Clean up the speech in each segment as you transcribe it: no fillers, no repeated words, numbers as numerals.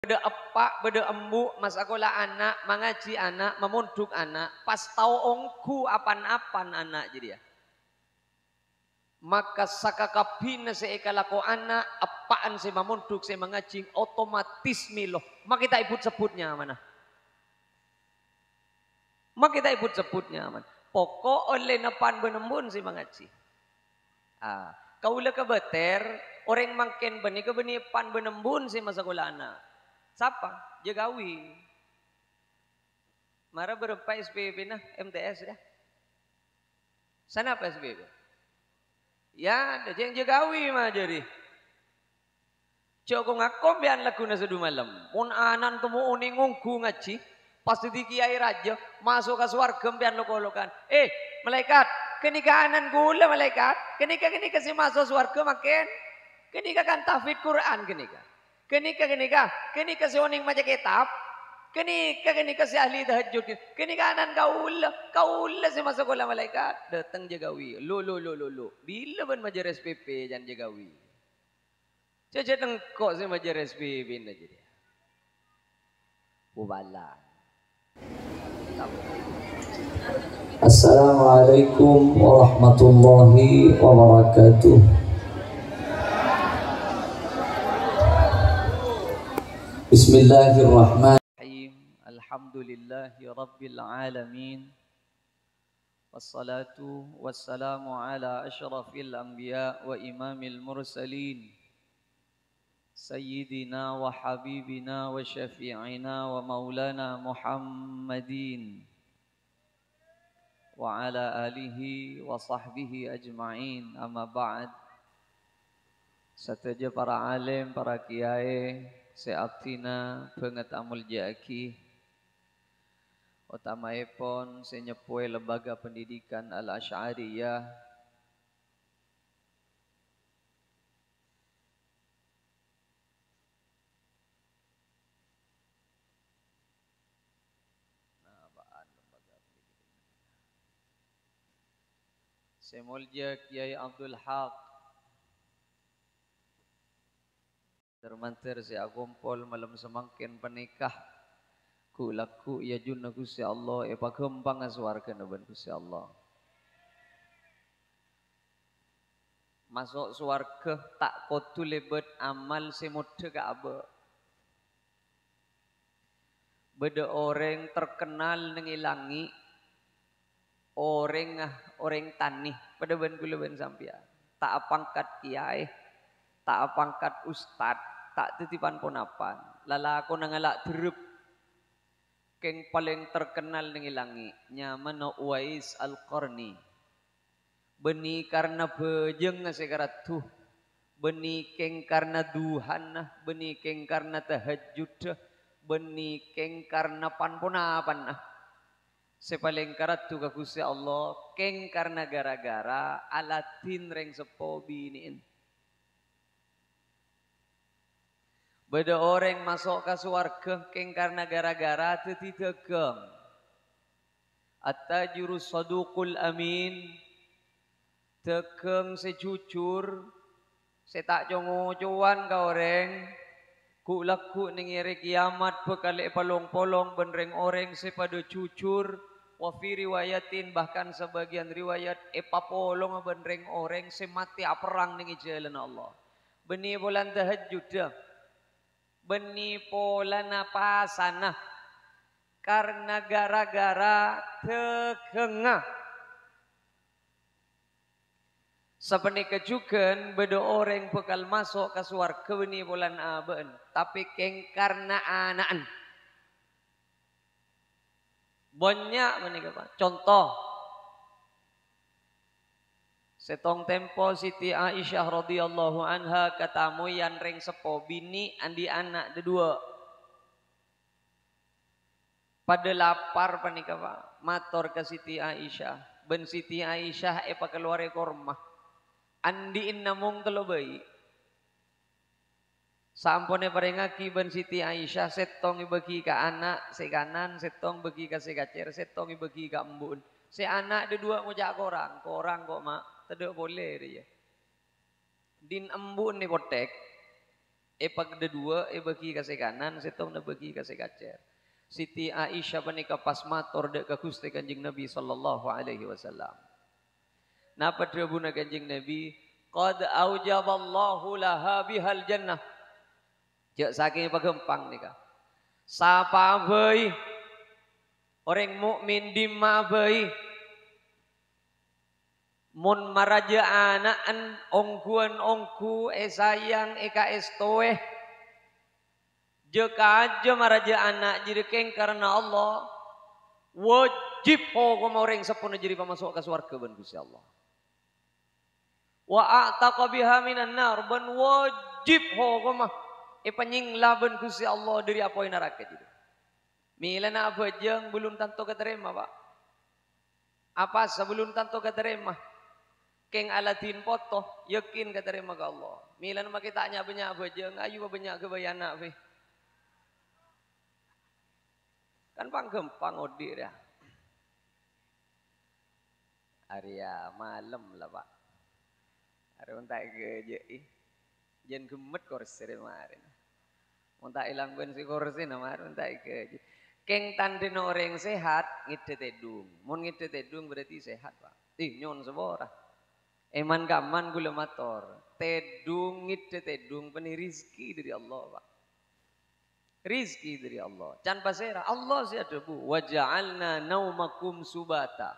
Beda epak, beda embu, masakola anak, mengaji anak, memunduk anak, pas tahu ongku apan-apan anak jadi ya. Maka sakakapina seekalako anak, apaan saya memunduk, saya mengaji, otomatis milo. Maka kita ibut sebutnya mana? Maka kita ibut sebutnya mana? Pokok oleh napan benembun saya mengaji. Kau le kebeter, orang makin benih ke benih pan benembun saya masakola anak. Siapa? Jagawi. Mara berapa SPP nah MTS ya? Sana apa SPP? Ya, ada yang jagawi mah jadi. Joko ngakom bian lagu na sedu malam. Mun anan temu uningungku ngaji, pasti di kiai raja masuk ke swarga bian lokolokan. Malaikat, kenika anan gula malaikat, kenika si masuk swarga makin, kenika kan tahfidz Quran kenika si oning maca kitab, kenika si ahli tahajud, kenika anan kaula si masuk gula malaikat, datang jagawi. Lo. Bila ban majar SPP jangan jagawi. Caca tengkok si majar SPP aja dia. Bubala. Assalamualaikum warahmatullahi wabarakatuh. Bismillahirrahmanirrahim. Alhamdulillahi rabbil alamin. Wassalatu wassalamu ala asyrafil anbiya wa imamil mursalin. Sayyidina wa habibina wa syafi'ina wa maulana Muhammadin wa ala alihi wa sahbihi ajma'in. Amma ba'd. Sateja para alim, para kiai, seabtina banget amul jaki. Utamaipun senyepue lembaga pendidikan Al-Asy'ariyah. Semulja Kiai Abdul Haq termantir si agumpol malam semangkin penikah ku laku ya junna Gusti Allah pagembang aswarga naban Gusti Allah. Masuk swarga tak kotu lebet amal semudha ka abe. Beda orang terkenal nengilangi orang tanih pada ben kula ben sampean. Tak pangkat kiai, tak pangkat ustad, tak titipan ponapan. Lalako nangalak drup keng paling terkenal nengilangi nyaman Uwais Al-Qarni. Beni karena bejeng sekaratuh, beni keng karena duhan, beni keng karena tahajud, beni keng karena panponapan. Sepaling karatu ka Gusti Allah keng karena gara-gara alatin reng sepo biniin. Beda orang masuk ke swarga keng karena gara-gara tetidegem. At-tajuru saduqul amin. Tegem sejujur, setak jongo-cuan ka orang. Ku laku ning ire kiamat bekalik polong-polong benreng orang sepada jujur. Wa fi riwayatin bahkan sebagian riwayat epapolong benreng orang semati perang ning jalan Allah. Beni bulan tahajud. Beni pola napasana karena gara-gara tegengah. Sapane kejukan beda orang bekal masuk ke swarga beni bulan aben tapi keng karena anaan. Banyak menika Pak. Contoh setong tempo Siti Aisyah radhiyallahu anha katamu yang ring sepo bini andi anak kedua. Pada lapar panika Pak. Mator ke Siti Aisyah. Ben Siti Aisyah keluar kormah. Andi namung telo bayi. Sampone parengaki ben Siti Aisyah setong bagi ka anak se kanan, setong bagi ka se kacer, setong bagi ka embun. Se anak dua ngojak korang kok mak, tidak boleh dia. Din embun ni potek. Pag dua, bagi kasih kanan, setong na bagi kasih kacer. Siti Aisyah panika pas mator dek ka Gusti Kanjeng Nabi sallallahu alaihi wasallam. Napa tribuna Kanjeng Nabi? Qad aujaballahu laha bihal jannah. Cek saking pagempang nika. Sapa bayi orang mukmin di mabai mun maraja anaan ongkuan ongku sayang eka estoe jeka aja maraja anak jadi keng karena Allah wajib hukum orang sepuna jadi pemasuk ke surga ban Gusti Allah wa a'taqa biha minan nar ban wajib hukum penyingla ban Gusti Allah dari apa neraka jadi mila na abajang belum tentu keterima pak apa sebelum tentu keterima keng aladin potoh yakin keterima ke Allah mila na makitanya banyak abajang ayu banyak kebayana fe kan panggempang odir ya Arya malam lah pak Arya untai ke jen gemet kursi kemarin untai ilang ben si kursi kemarin untai ke keng tandin orang sehat ngide tedung mun ngide tedung berarti sehat pak nyon sebora eman gaman gula mator tedung ngide tedung peni rizki dari Allah pak rizki dari Allah can pasera Allah si ada bu waja'alna naumakum subata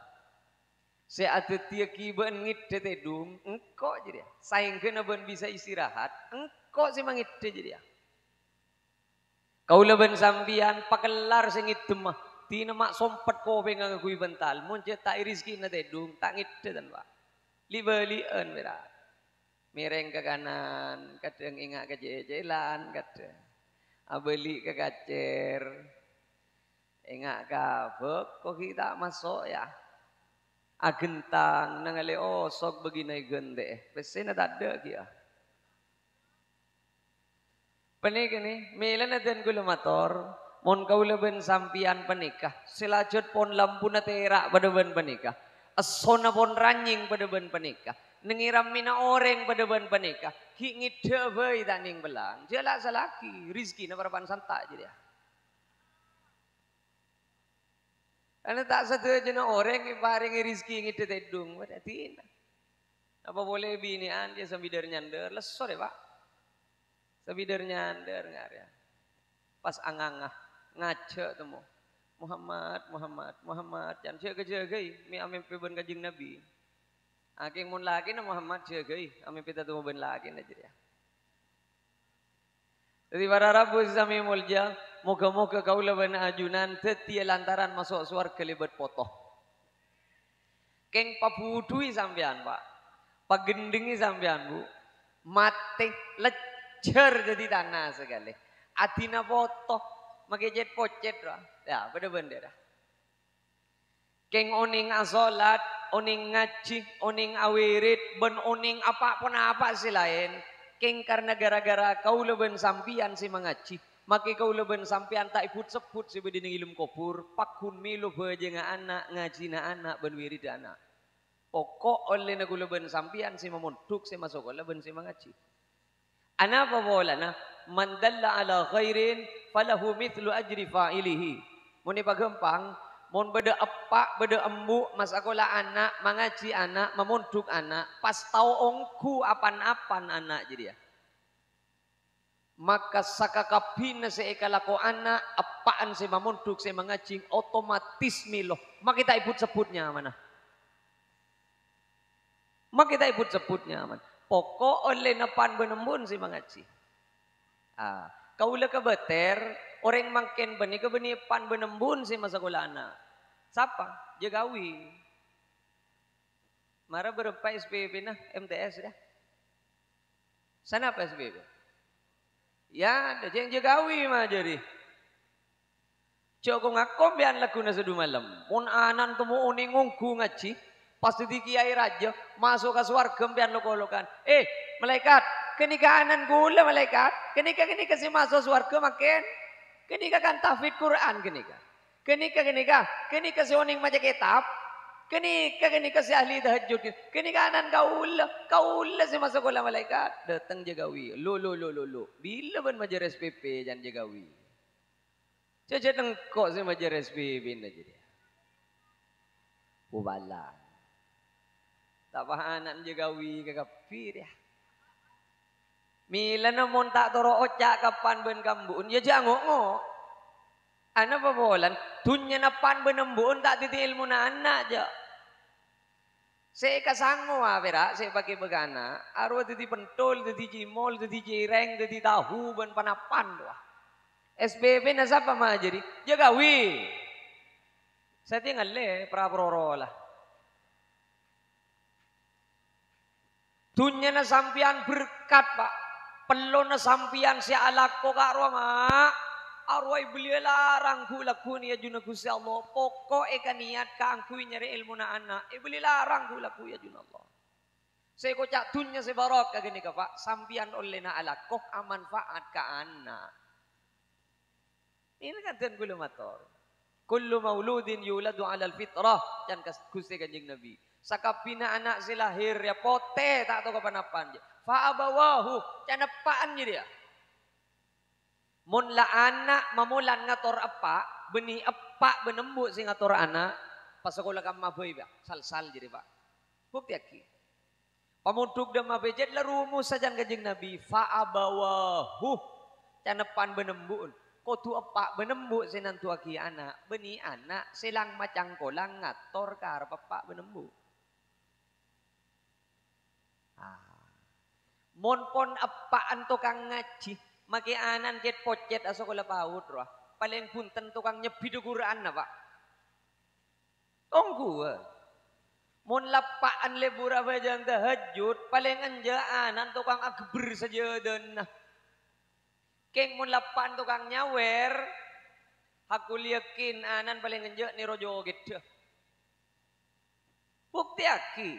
si ada tiaki ben ngide tedung engkau jadi saing kena ben bisa istirahat engkau si mangide jadi ya kau leben sambian pakelar sengit demah tina mak sompet ko pengang kui bental mun tak rizki na tedung tak ngide dan pak libelian bera mireng ke kanan kadang ingat ke jejelan kadang abeli ke kacer ingat ke bek kok kita masuk ya agentang nangale oh sok begini gende pesena tak ada kia Penik ini, milan dan gula motor, mon kau leben sampian penikah, selajut pon lampu na terak pada ben penikah, asona pon ranjing pada ben penikah, nengiram mina orang pada ben penikah, hingit debai taning belang, jelas salaki, rizki na parapan santak jadi. Karena tak satu jena orang ibaring rizki ngit tedung, berarti apa boleh binian dia sambidar nyander, lesor ya pak. Sabidar nyandar ya. Pas angangah ngaca temu. Muhammad jangan jaga-jagai mi amin pe ben Kanjeng Nabi. Aking mun lagi na Muhammad jagai amin pita temu ben lagi na jadi. Jadi para rabu sami mulja moga-moga kaula ben ajunan tetia lantaran masuk surga libat potoh. Keng papudui sampean Pak. Pagendingi sampean Bu. Mate cer jadi tanah sekali. Atina foto, makejet pocet lah. Ya, bener-bener. Keng oning asolat, oning ngaji, oning awirit, ben oning apa pun apa sih lain. Keng karena gara-gara kau leben sampian si mengaji, maka kau leben sampian tak ikut sebut si bedini ilmu kopur, pakun milu beje anak ngaji na anak ben wirid anak. Pokok oleh nagu leben sampian si memuntuk si masuk leben si mengaji. Ana apa bola na man dalla ala khairin falahu mithlu ajri fa'ilihi. Mun pagempang mun beda apa beda embu masakola anak mangaji anak memunduk anak pas tau ongku apan-apan anak jadi ya. Maka sakakapina seekalako anak apaan se memunduk se mengaji otomatis milo. Maka kita ibut sebutnya mana? Maka kita ibut sebutnya mana? Pokok oleh napan benembun si mengaji. Kaulah kebeter orang makin beni kebeni pan benembun si masa anak. Siapa? Jagawi. Mara berapa SPP nah MTS ya? Sana apa SPP? Ya, ada yang jagawi mah jadi. Cok ngakom bian lagu na sedu malam. Mun anan temu uning ngungku ngaji. Pasti di kiai raja masuk ke surga pian lokolokan. Malaikat, kenikahanan gula malaikat. Kenika si masuk surga makin. Kenika kan tahfidz Quran kenika. Kenika si oning maca kitab. Kini kasi ahli tahajud. Kini kanan kaul si masuk oleh malaikat. Datang jagawi. Lo. Bila ban majar SPP jangan jagawi. Caca tengkok si majar SPP aja dia. Ubalan. Tak pahanan jagawi kakapi dia. Mila namun tak toro ocak kapan ben kambun. Ya jangan ngok. Ana babolan. Tunya napan benembun tak titi ilmu na anak aja. Saya kasango pera, saya pakai begana. Arwah titi pentol, titi cimol, titi cireng, titi tahu ben panapan doa. SBB na siapa mah jadi? Jagawi. Saya tinggal le praproro lah. Dunia na sampian berkat pak. Pelon na sampian si alako ka arwah mak. Arwah beli larang ku laku ni ajuna Gusti Allah. Pokok eka niat ka angku nyari ilmu na anak. Beli larang ku laku ya ajuna Allah. Saya kocak dunia sebarok kagini ka pak. Sampian oleh na alako amanfaat ka anak. Ini kan tuan kulu mator. Kullu mauludin yuladu alal fitrah. Jangan Gusti Kanjeng Nabi. Sakapina anak si lahir ya pote tak tahu kapan-kapan. Fa'abawahu. Jangan apaan dia. Mun la anak mamulan ngator apa, beni apa benembuk sing ngator anak, pas sekolah kam mabei ba, sal-sal jadi pak. Bukti aki. Pamuduk dan mabejet la rumus sajan Kanjeng Nabi, fa'abawahu. Canepan benembuk. Kotu apa benembuk sinantu aki anak, beni anak silang macang kolang ngator kar apa benembuk. Mon pon apaan tukang ngaji. Maki anan jet pocet asok kula paut roh. Paling punten tukang nyebi Quran na pak. Tunggu. Mun lapaan lebura bajang tahajud paling anja anan tukang akber saja dan. Keng mun lapaan tukang nyawer. Aku yakin anan paling anja ni rojo gitu. Bukti aki.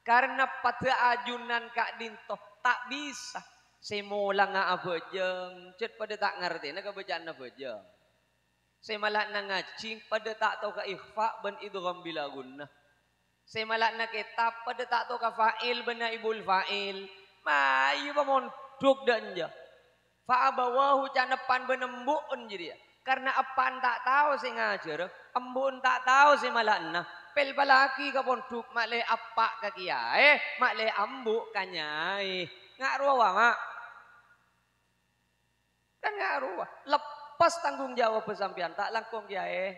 Karena pada ajunan kak dintoh. Tak bisa. Semula nga abajeng. Cet pada tak ngerti. Nak bacaan abajeng. Semalah na ngaji. Pada tak tahu ka ikhfa. Ben idgham bila gunnah. Semalah na kitab. Pada tak tahu ka fa'il. Ben naibul fa'il. Mayu pa mondok dan ja. Fa'abawahu canepan benembukun jadi. Karena apaan tak tahu si ngajar. Embun tak tahu si malah na. Pel balaki ka ponduk makle apa ka kiai, makle ambuk kanyai. Ngaruah mak. Kan ngaruah. Lepas tanggung jawab pesampian tak langkong kiai.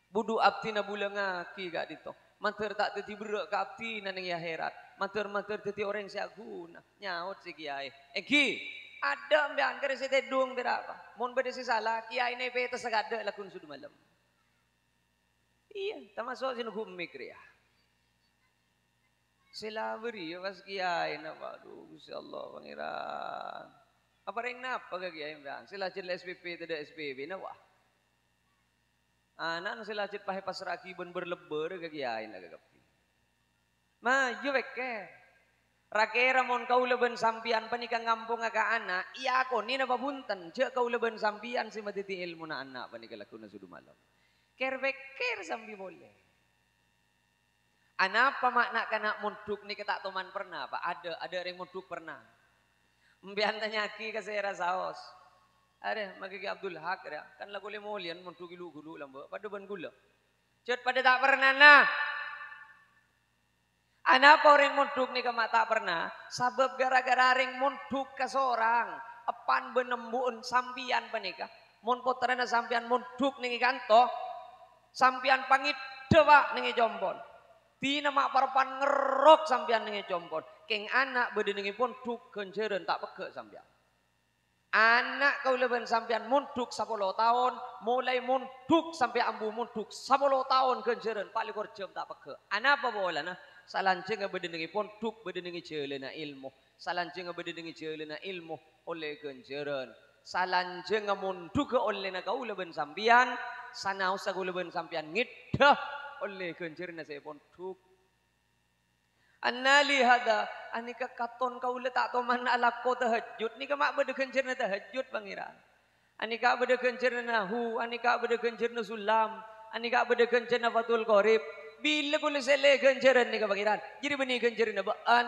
Budu abdi na bulang ngaki gak dito. Manter tak teti berak ka abdi na ning akhirat. Manter teti orang siaguna. Nyaut si kiai. Ki, ada mbiang kere si tedung berapa. Mun bede si salah kiai ne pe tesagada lakun sudu malam. Iya, termasuk sini hukum mikir ya. Sila beri ya pas kiai na waduh Gusti Allah pangeran. Apa ring napa ka kiai mbang? Sila cil SPP tidak SPP na wah. Anak sila cil pahe pasraki ben berleber ka kiai na kagapi. Maju beke. Rakera mon kau leben sampian panikang ngampung ka anak, iya ko ni na babunten, je kau leben sampian si matiti ilmu na anak panikalaku na sudu malam. Ker sambil boleh. Anapa makna kana munduk ni kita teman pernah pak? Ada yang munduk pernah. Mbian tanya ki ke saya saos. Ada magi Abdul Haq ya. Kan lagu lemolian munduk gulu lambo. Pada ban gula. Cet pada tak pernah nah. Anapa orang munduk ni kemak tak pernah? Sebab gara-gara ring munduk ke seorang. Apan benembun sampian panika. Mun potrana sampian munduk ni kanto. Sampian pangit dewa nengi jompon. Tina mak parapan ngerok sampian nengi jompon. Keng anak bedenengi pun duk kenjeren tak peke sampian. Anak kau leben sampian munduk 10 tahun. Mulai munduk sampai ambu munduk 10 tahun kenjeren. Paling korjem tak peke. Anak apa bola nah? Salanjeng bedenengi pun duk bedenengi jelena ilmu. Salanjeng bedenengi jelena ilmu oleh kenjeren. Salanjeng munduk oleh na kau leben sampian. Sana usah guleben sampian ngidah oleh kencerna saya ponduk. Annali hada anika katon kau letak toman alako tahajud nika mak bede kencerna tahajud pangeran. Anika bede kencerna nahu, anika bede kencerna sulam, Ani ka beda gencer na fatul korib. Bila kula sele genceran ni kabagiran. Jadi benih gencerin na baan.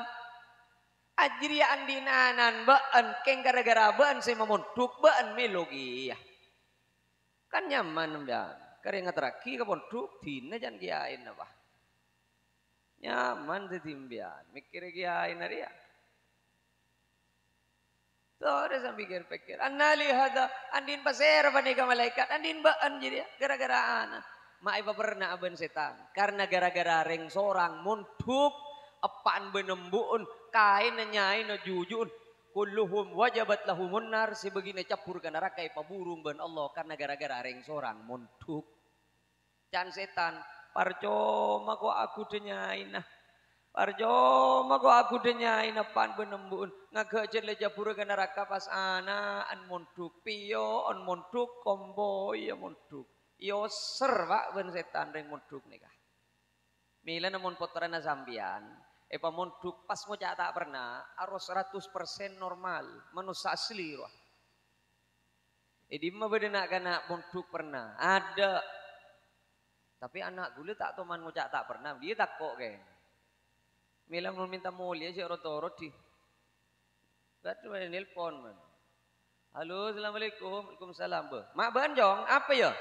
Ajri andinanan baan. Keng gara-gara baan saya memunduk baan melogi. Kan nyaman mbak. Kare ngatraki ka ponduk dina jan kiain apa. Nyaman setimbian. Mikir kiain hari ya. Tore sa pikir-pikir. Annali hada andin pasera pa ni ka malaikat. Andin baan jadi ya. Gara-gara ana. Maipa pernah aban setan. Karena gara-gara reng sorang munduk apaan benembuun kain na nyai na jujun. Kulluhum wajabat lahumun nar si begini capur ka neraka ipaburung ban Allah karena gara-gara reng sorang munduk. Can setan parcoma ko aku denyain nah. Parcoma ko aku denyain apaan benembuun ngagajen le japur ka neraka pas ana an munduk piyo on munduk kombo ya munduk. Yo ser pak ben setan reng munduk nikah. Mila namun potoran na sambian. Epa munduk pas mo tak pernah. Aros 100% normal. Manusia asli roh. Di mah beda nak kena munduk pernah. Ada. Tapi anak dulu tak tahu man mo tak pernah. Dia tak kok ke. Mila mau minta mulia si orot-orot di. Gak ada nelpon man. Halo, assalamualaikum. Waalaikumsalam. Mak Banjong, apa ya?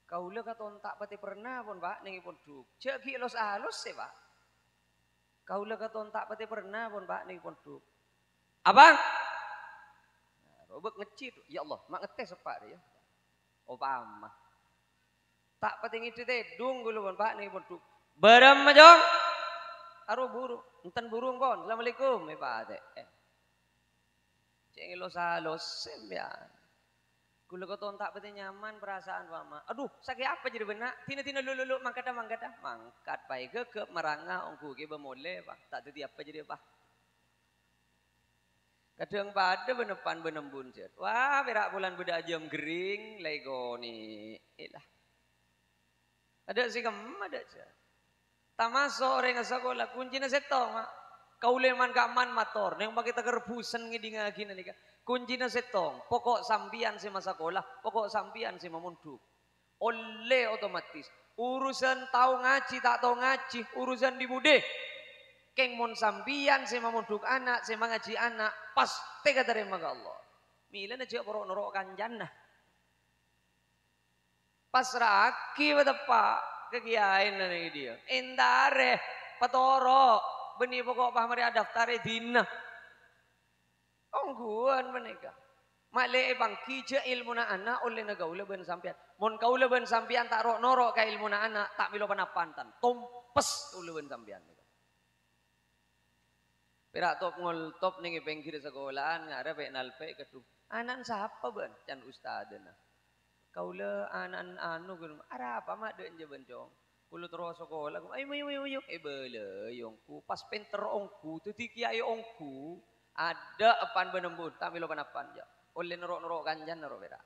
Kaula katontak pati pernah pun pak nengi ponduk. Cek kilos alus sih pak. Kaula katontak pati pernah pun pak nengi ponduk. Abang? Nah, robek ngecit. Ya Allah, mak ngetes pak dia. Oh pamah. Tak pati ngiti tedung gulu pun pak nengi ponduk. Baram majong. Aro burung. Enten burung kon. Assalamualaikum. Pak cek kilos alus sembian. Kula ko tak pati nyaman perasaan mama. Aduh, sakit apa jadi benak? Tina-tina lulu mangkat dah. Mangkat pai ke merangah ongku ke bemole pak. Tak tadi apa jadi apa? Kadang pada benepan benembun jet. Wah, berak bulan beda jam gering lego ni. Ilah. Ada sih ada jet. Tamasok orang sekolah kunci na setong mak. Kauleman kaman motor. Neng bagi teger busen ngidi ngagina nika. Kunci na setong, pokok sambian si masa sekolah, pokok sambian si mamunduk. Oleh otomatis. Urusan tahu ngaji, tak tahu ngaji, urusan dimude. Keng mon sambian si mamunduk anak, si mengaji anak, pasti kata terima ke Allah. Mila na jauh norok kanjana. Pas raki betapa kegiain na dia. Endare, patoro, benih pokok pahmari daftare dina. Ongguan menikah. Malai bangki je ilmu na anak oleh nagaula ben sampian. Mon kaula ben sampian tak rok norok ka ilmu na anak tak milo panapantan. Tompes ulu ben sampian. Perak top ngol top ning pengkir sekolahan ngare pe nalpe ketu. Anan siapa ben can ustadena. Kaula anan anu kun ara apa mak de je bencong. Kulo terus sekolah ayo bele yongku pas penter ongku tu kiai ongku. Ada apan benembun, tak milo panapan ja. Oleh norok kanjan norok beda.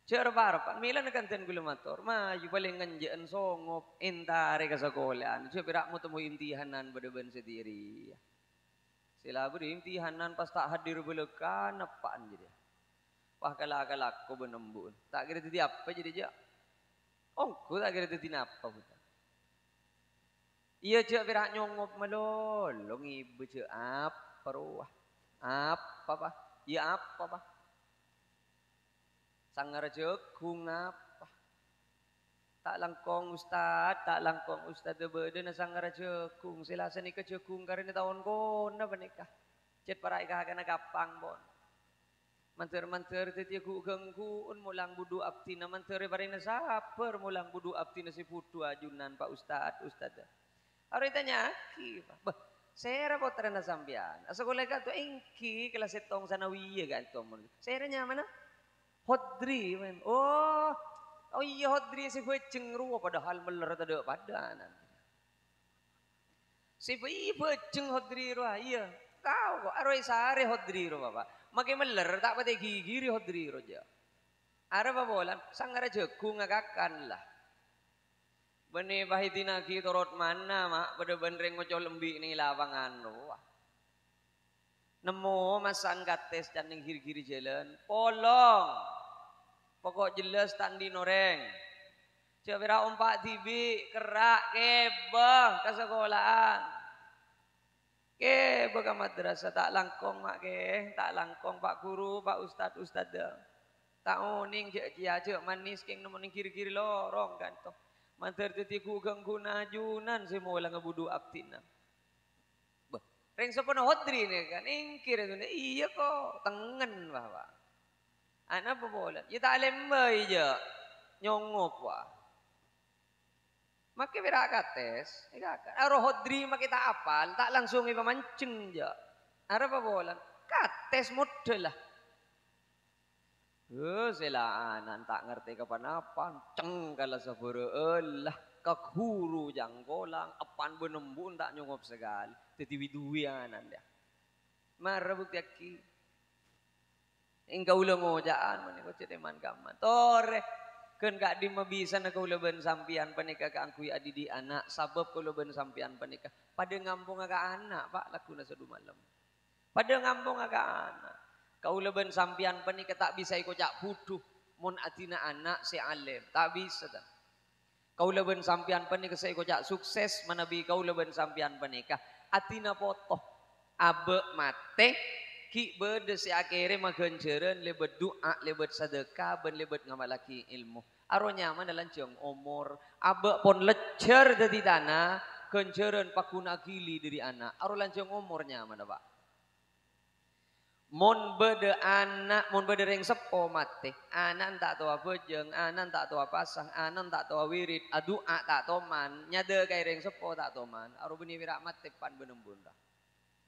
Cerbar, mila nakanten gula motor. Maju paling nganjaan songop, entare ke sekolahan. Cepira mu temu imtihanan berdeban sendiri. Sila beri imtihanan pas tak hadir belekan apaan jadi. Wah kalak ko benembun. Tak kira tadi apa jadi ja. Ongku tak kira tadi apa buta. Iya cek berak nyongop melolong ibu cek apa ruah apa pak ya apa pak sangar jagung apa tak langkong ustad beda na sangar jagung silasan ika jagung karena tahun kona menikah cet para ika kena kapang bon manter teti ku gangguun mulang budu abtina manter barina saper mulang budu abtina si putu ajunan pak ustad Hari tanya aki, bah, saya rapot terana sambian. Asa kolega tu engki kelas setong sanawiya kan tu mon. Saya mana? Hodri men. Oh iya hodri si gue cengru padahal meler tada padanan. Si gue ceng hodri roh iya. Tahu kok aroi sare hodri roh bapak. Makai meler tak pada gigiri hodri roh ja. Ara babolan sanggara jagung ngakakan lah. Bani bahitina ki torot mana mak pada bandreng ngoco lembi ning lawangan wah. Nemu masan kates dan ning giri-giri jalan polong. Pokok jelas tak di noreng. Coba ompak tibi kerak kebeh ke sekolahan. Ke ke madrasah tak langkong mak ke, tak langkong pak guru, pak ustad dah. Tak oning cek manis keng nemenin kiri-kiri lorong kan toh. Mantar tetiku ganggu najunan semua lang ngebudu abtina. Bah, reng sepenuh hodri nih kan, ingkir itu iya kok, tengen bawa. Anak apa boleh? Ya tak lembai je, nyongop wah. Maka berakates, aro hodri mak kita apal, tak langsung iba mancing je. Ara apa boleh? Kates model lah. Selaan tak ngerti kapan apa, ceng kala saburu lah kekuru jangkolang, apan benembun tak nyongop sekali, tetiwi duwianan dia. Marah bukti aki. Engkau ulang ngojaan mana kau ceteman kaman. Tore kan gak di mabisa na kau leben sampian panika ka angkui adi di anak sabab kau leben sampian panika. Pada ngampung aga anak pak laku na sadu malam. Pada ngampung aga anak. Kau leben sampian panika tak bisa ikut cak buduh mon atina anak si alim tak bisa tak. Kau leben sampian panika saya ikut cak sukses manabi kau leben sampian panika atina potoh abe mate ki bede si akhirnya magenjeren lebet doa lebet sedekah ben lebet ngamalaki ilmu aro nyaman dalam jeng umur abe pon lecer dari tanah genjeren pakuna gili dari anak aro lanceng umurnya mana pak. Mon bede anak, mon bede reng sepo mate, anak tak tahu bejeng, anak tak tahu pasang, anak tak tahu wirid, adua tak toman, nyade kay reng sepo tak toman, aru beni wirak mate pan benembun dah.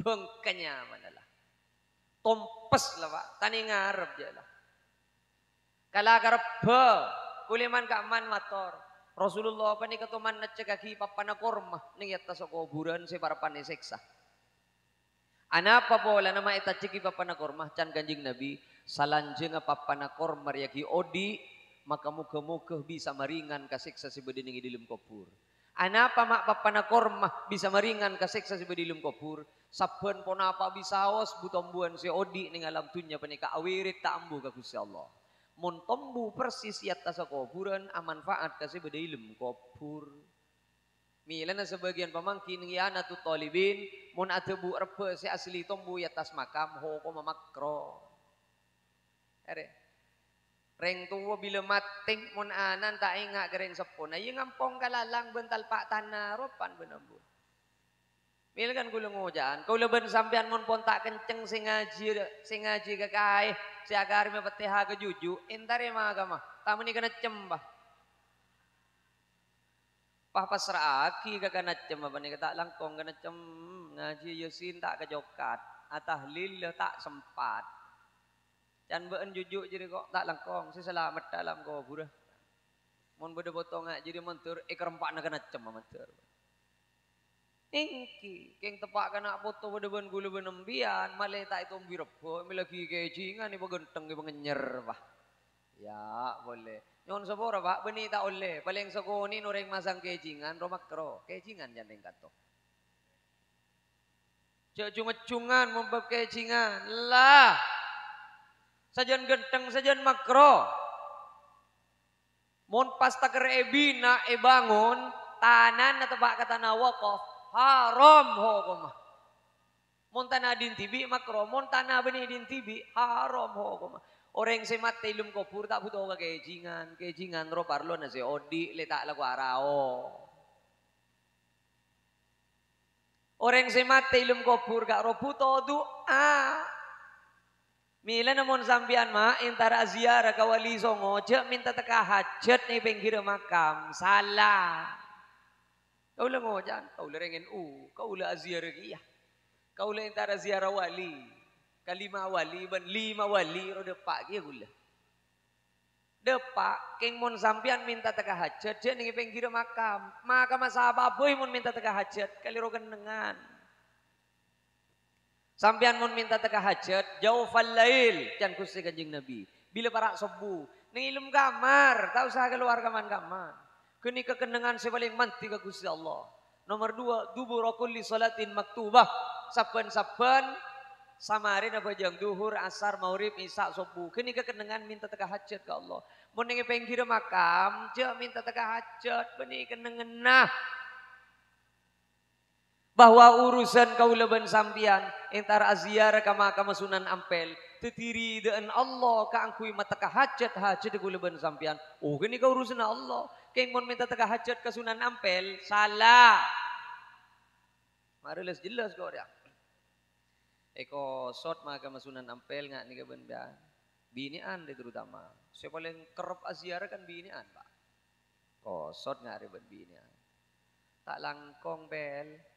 Bengkanya mana lah. Tompes lah pak, tani ngarep je lah. Kala karep be, kuliman kaman mator. Rasulullah apa ni katoman na cekaki papana korma, ning yatta sa kuburan si para paniseksa. Anapa pola nama eta ciki papana korma can ganjing Nabi salanjeng papana korma yaki odi maka muka-muka bisa meringan kasiksa si bedening di dalam kubur. Anapa mak papana korma bisa meringan kasiksa si bedening kubur. Saben pon apa bisa awas butombuan si odi ning alam dunya panika awirit tak ambu ka Gusti Allah. Mun tombu persis yatta sa kuburan amanfaat ka si bedening kubur. Mila na sebagian pamangkin ngiyana tu tolibin mun atebu rebe si asli tombu yatas makam ho ko mamakro. Are. Reng tuwa bila mating mun anan ta inga gereng sepon. Ay ngampong kalalang bental pak tanah ropan benambu. Mila kan kula ngojaan, kau leben sampean mun pon tak kenceng sing ngaji kakae si agar me petiha ke juju entare magama. Tamani kana cembah. Pasrah aki ka kanacem apa ni kata langkong kanacem ngaji yasin tak kejokat atahlil tak sempat can beun jujuk jadi kok tak langkong si selamat dalam kubur mun bede potong jadi mentur ikrempak na kanacem mentur ingki keng tepak kana foto bede ben gula benembian male tak itu mbirebo lagi kejingan ni bagenteng ki pengenyer bah ya boleh. Nyon sabora pak beni tak oleh paling sekoni noreng masang kejingan romakro kejingan jandeng kato. Cek cungan membab kejingan lah. Sajan genteng sajan makro. Mon pas taker ebina bangun tanan atau pak kata nawakov haram hukum. Mon tanah din tibi makro mon tanah beni din tibi haram hukum. Orang semat telum kopur tak butuh ke kejingan ro parlo na si odi letak lagu arao. Orang semat telum kopur gak ro butuh doa. Mila namun sampian ma intara ziarah kawali songo je minta teka hajat ni pinggir makam salah. Kau le ngojan, kau le rengen kau le ziarah iya. Kau le intara ziarah wali. Kalima wali ban 5 wali ro depak kia gula. Depak keng mon sampian minta teka hajat dia ning pinggir makam. Maka masaba boy mon minta teka hajat kali ro genengan. Sampian mon minta teka hajat jauh lail can Gusti Kanjeng Nabi. Bila para subuh ning ilum kamar, tak usah keluar kamar. Kini kekenengan sebaling manti ka Gusti Allah. Nomor 2 dubur kulli salatin maktubah. Saben-saben Samarin apa jang duhur, asar, maurib, isya, subuh. Kini kekenangan minta teka hajat ke Allah. Mun nengi penggir makam, je minta teka hajat, benih kenangan nah. Bahwa urusan kau leben sampian entar aziarah kama Sunan Ampel tetiri dengan Allah ka angkui mata ka hajat kau leben sampian. Oh kini kau urusan Allah. Keng mon minta teka hajat ke Sunan Ampel salah. Marilah jelas kau dia. Eko sot maka Sunan Ampel ngak ni keben bian. Binian deh terutama. Saya paling kerap aziarah kan binian pak. Kosot ngak ribet binian. Tak langkong bel.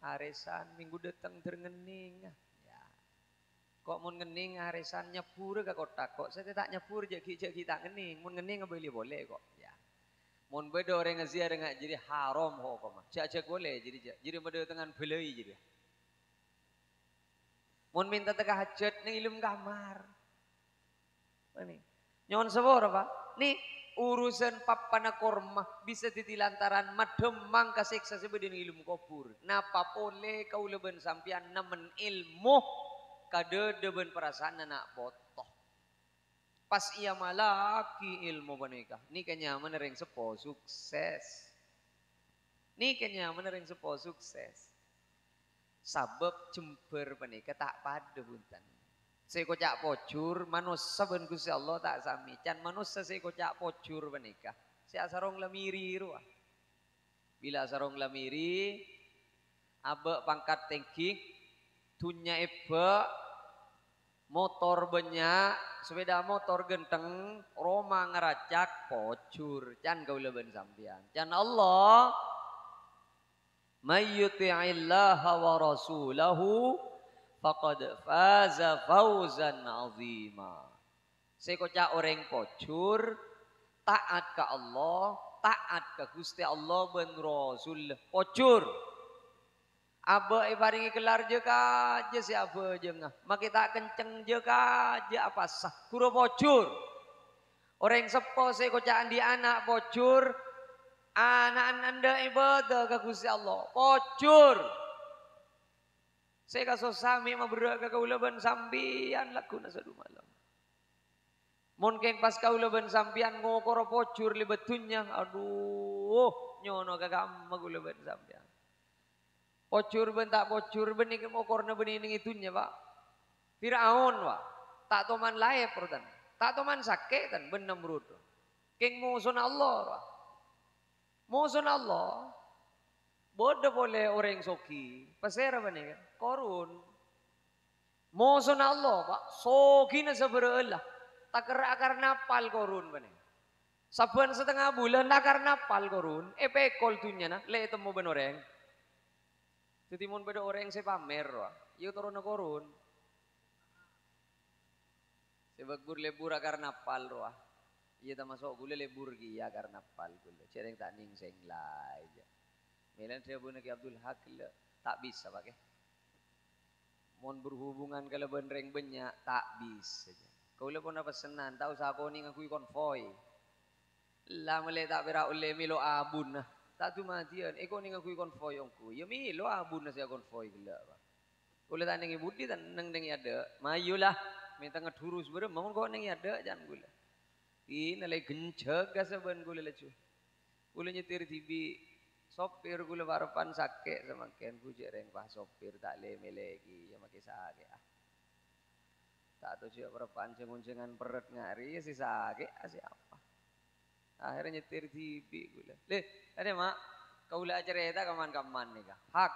Aresan minggu datang terngening. Ya. Kok mau ngening aresan nyepur ke kotak kok saya tak nyepur jadi tak ngening. Mau ngening boleh kok. Ya. Mau beda orang ngaziar enggak jadi haram kok mah. Jak boleh jadi beda dengan belai jadi. Mau minta teka hajat ning ilmu kamar. Ini. Nyon sabor Pak. Nih urusan papana korma bisa ditilantaran mademang kasiksa sebedin ilmu kubur. Napa pole kau leben sampian nemen ilmu kade deben perasaan anak botoh. Pas ia malaki ilmu menikah. Ni kanya menereng sepo sukses. Ni kanya menereng sepo sukses. Sabab jember menikah tak pada buntan. Saya kocak pocur, manusia ben Gusti Allah tak sami. Can manusia saya kocak pocur menikah. Saya sarong lamiri ruah. Bila sarong lamiri, abe pangkat tengking, tunya ebe, motor banyak, sepeda motor genteng, roma ngeracak pocur. Can kau leben sampian. Can Allah, mayyuti'illaha wa rasulahu faqad faza fawzan azima. Sekocak orang pocur taat ke Allah, taat ke Gusti Allah ben Rasul pocur. Aba ibaringi kelar je ka je siapa je ngah. Maki tak kenceng je ka je apa sah kuro pocur. Orang sepo sekocak di anak pocur, anak anda ibadah ke Gusti Allah pocur. Saya kaso sami ma berak ka kaulaban sampian laku na sadu malam. Mon keng pas kaulaban sampian ngokoro pocur libetunya, aduh nyono kagak magulaban sampian. Pocur ben tak pocur ben iki mokorna ben ning itunya Pak. Firaun Pak. Tak toman lae perdan. Tak toman sake kan ben Namrud. Keng musun Allah Pak. Musun Allah. Bodoh boleh orang soki. Pasera apa nih kan? Korun. Musun Allah Pak. Soki na seberelah. Tak akar napal korun apa nih? Saban setengah bulan akar napal korun. Pekol tunya na. Le temu ben orang. Tetimun beda orang saya pamer wah. Yo turun na korun. Sebagur lebur akar napal wah. Iya tak masuk gula lebur gi akar napal gula. Cereng tak ning seng lai. Milan saya punya ke Abdul Haq tak bisa pakai. Mohon berhubungan kalau benreng banyak tak bisa. Kau pun apa senan tahu siapa ni ngakui konvoy. Lah mele tak berak oleh milo abun nah. Tak tu matian. Eko ni ngakui konvoy ongku. Ya milo abun nah saya konvoy gila. Kau tak nengi budi tak neng nengi ada. Mayulah. Minta ngedurus berem. Mohon kau nengi ada jangan gula. Ini lagi genceg gasaban gula lecu. Gula nyetir TV. Sopir gula barapan sakit sama ken bujek reng pas sopir tak leme lagi ya makin sakit tak tahu siapa barapan cengun-cengan perut ngari si sakit siapa akhirnya nyetir TV gula ada mak kau lah cerita kaman-kaman nih kah hak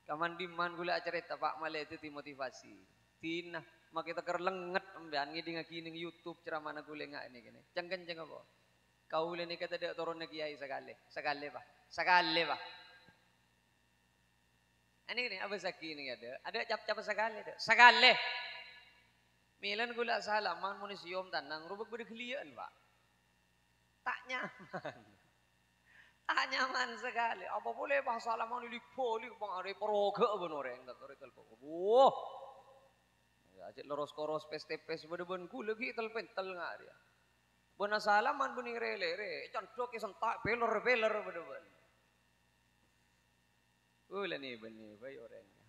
kaman diman gula cerita Pak Male itu motivasi tina mak kita kerlenget ambian ngiding ngini YouTube ceramah gula ngak ini gini cengken apa kau lah nih kata dek turun kiai sekali Pak. Ini apa saki ini ada cap-cap sekali ada. Sekali. Milan gula salaman museum tanang rubek berkelian Pak. Tak nyaman. Tak nyaman sekali. Apa boleh Pak salaman di poli bang ada peroga benoreng tak kereta kok. Wah. Ya cek loros-koros pes-tepes beden ku lagi tel-pentel ngari. Benar salaman bening rele-re. Candok sentak beler beden. Ulah nih benih bayi orangnya.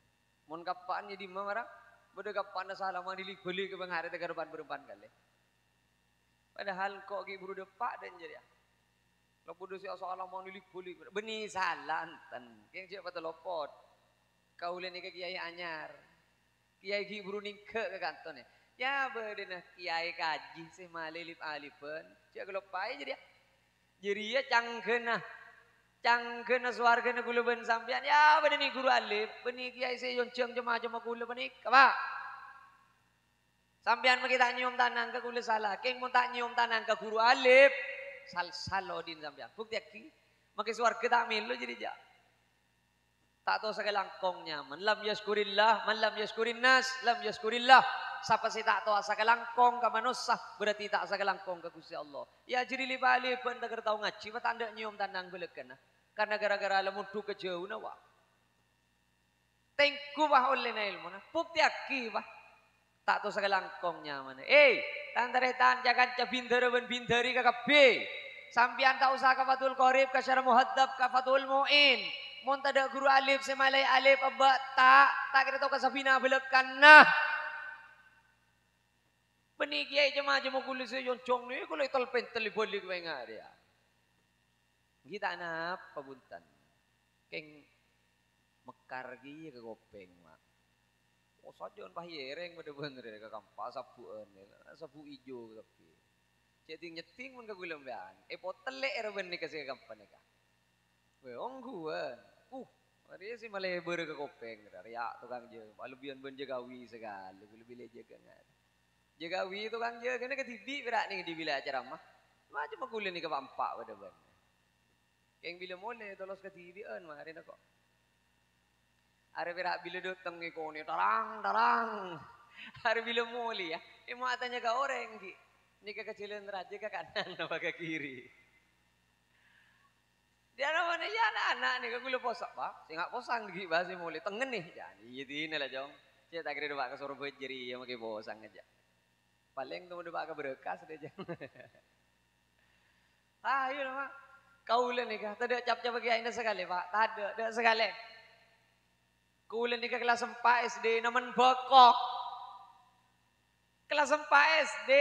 Mon kapan jadi marah, bodoh kapan salah mandili beli ke hari tegar berempan kali. Padahal kok ki buru depak dan jadi. Kalau bodoh si salah mandili beli, beni salah enten. Keng siapa telopot. Kaulen ni ke kiai anyar. Kiai ki buru ningke ke kanton ya bedenah kiai kaji sih malilip alipen. Cak kelopai jadi. Jadi ya cangkena suargana kula ben sampean ya bedeni guru alif beni kiai se yonceng jemaah kula benik apa sampean maki tak nyium tanang ke kula salah keng mun tak nyium tanang ke guru alif salodin sampean bukti aki maki suarga tak milu jadi ja tak tahu segala langkongnya man lam yaskurillah man lam yaskurin nas lam yaskurillah siapa sih tak tahu asa kelangkong ke manusia berarti tak asa kelangkong ke Gusti Allah ya jadi libali pun tak tahu ngaji mata anda nyium tanang belekan karena gara-gara lemudu ke jauh na wah tengku wah oleh na ilmu na bukti aki wah tak tahu segala langkongnya mana tantaretan jangan bindara ben bindari ke kabe sampian tak usah kafatul qorib ke syarah muhaddab kafatul mu'in mun tada guru alif semalai alif abak tak kira tahu kasabina belekan nah benih kiai jemaah kula se yoncong ni kula ital pentel boleh ke enggak dia kita apa buntan keng mekar gi ke gopeng mak oh sajon pahiereng bener-bener ke kampa sabu ijo tapi ceting nyeting mun ke gula mbean potelek era ben ni ke kampan ka we ongguan hari si maleber ke gopeng ya tukang je lebihan ben jagawi segala lebih leje kan jagawi tukang je kena ke TV berak ni di wilayah ceramah macam gula ni ke pampak bener-bener keng bila mole tolos ke TV mari nak kok. Are berak bila datang ke kone tarang. Are bila mole ya. Matanya ke orang ki. Ni ke kecilan raja ke kanan apa ke kiri. Dia namanya ya anak-anak ni ke gula posak pak. Singak posang di bahasa mole tengen nih. Jadi ini lah jong. Saya tak kira pak ke suruh bejeri yang makai posang aja. Paling tu pak ke berkas aja. Ayo lah mak. Kaulan nikah, tak ada cap-cap bagi aina sekali pak, tak ada sekali. Kaulan nikah kelas 4 SD, naman bokok. Kelas 4 SD,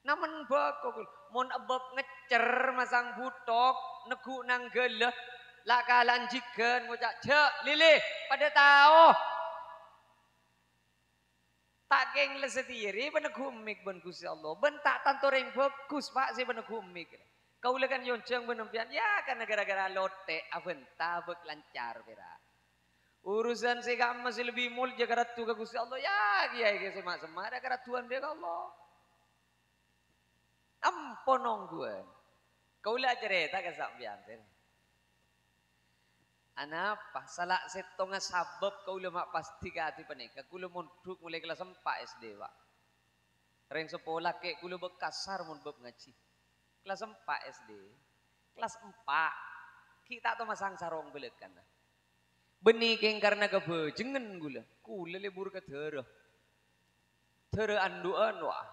naman bokok. Mon abab ngecer masang butok, negu nang geleh, lakalan jigen, ngucap cek, lilih, pada tahu. Tak geng lesetiri, benegu mik ben Gusti Allah, ben tak tantoreng bagus pak si benegu mik. Kau lekan yonceng benempian ya karena gara-gara lote aventa bek lancar berak. Urusan si kamu masih lebih mul jaga ratu ke Gusti Allah ya kiai ke semak-semak ada keratuan dia Allah. Ampun nongguan. Kau lihat cerita ke sampean teh. Anapa salah setonga sabab kau lemak pasti ke hati penika. Kau munduk mulai kelas 4 SD pak. Reng sekolah ke kau bekasar mun bab ngaji. Kelas 4 SD. Kelas 4. Kita tuh masang sarong belet kan. Benih keng karena kebejengan gula. Kula lebur ke terah. Terah anduan wah.